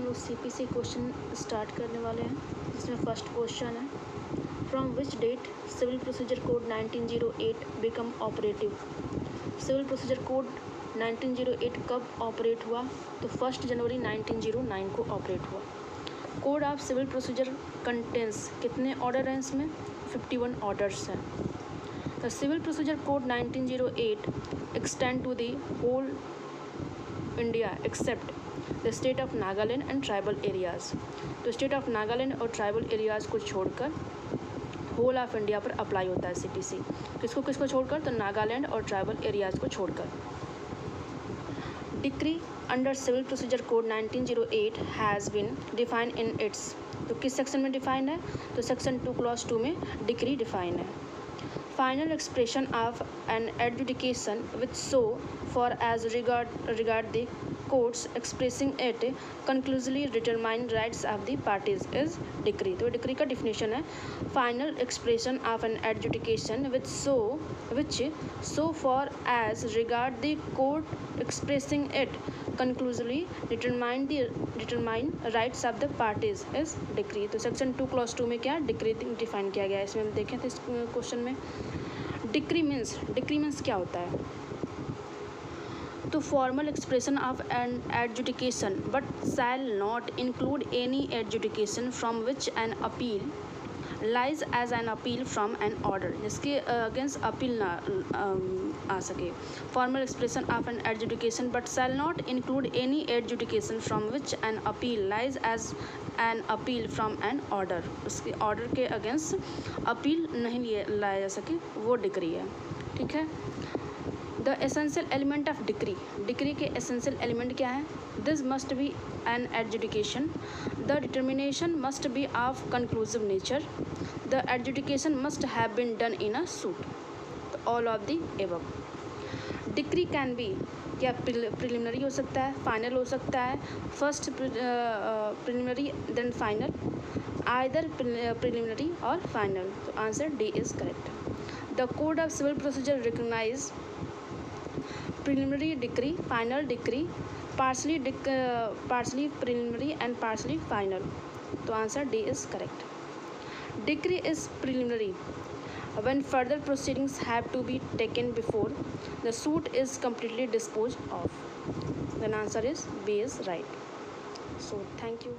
लोग CPC question start करने वाले हैं, जिसमें फर्स्ट क्वेश्चन है, from which date civil procedure code 1908 become operative. Civil procedure code 1908 कब ऑपरेट हुआ? तो 1 जनवरी 1909 को ऑपरेट हुआ। Code of civil procedure contains कितने ऑर्डर हैं इसमें? 51 ऑर्डर्स हैं। The civil procedure code 1908 extend to the whole India except the state of Nagaland and tribal areas. तो स्टेट ऑफ नागालैंड और ट्राइबल एरियाज़ को छोड़कर होल ऑफ इंडिया पर अप्लाई होता है CPC। किसको किसको छोड़कर? तो नागालैंड और ट्राइबल एरियाज़ को छोड़कर। Decree under civil procedure code 1908 has been defined in its. तो किस सेक्शन में डिफाइंड है? तो सेक्शन 2 क्लॉज 2 में डिक्री डिफाइंड है। Final expression of an adjudication which so far as regard the courts expressing it conclusively determine rights of the parties is decree. तो decree का definition है, final expression of an adjudication which so far as regard the court expressing it conclusively determine rights of the parties is decree. तो section 2 clause 2 में क्या decree define किया गया है, इसमें हम देखें थे इस क्वेश्चन में। डिक्री मीन्स क्या होता है? तो formal expression of an adjudication but shall not include any adjudication from which an appeal lies as an appeal from an order, जिसके अगेंस्ट अपील ना आ सके। Formal expression of an adjudication but shall not include any adjudication from which an appeal lies as an appeal from an order, उसके order के against appeal नहीं लाया जा सके, वो डिक्री है। ठीक है। The essential element of decree के एसेंशियल एलिमेंट क्या है? This must be an adjudication, the determination must be of conclusive nature, the adjudication must have been done in a suit. तो all of the above. Decree can be क्या preliminary हो सकता है, final हो सकता है, first preliminary then final, either preliminary और final. तो answer D is correct. The code of civil procedure recognise preliminary decree, final decree, partially preliminary and partially final. तो answer D is correct. Decree is preliminary when further proceedings have to be taken before the suit is completely disposed of. Then answer is B is right. So thank you.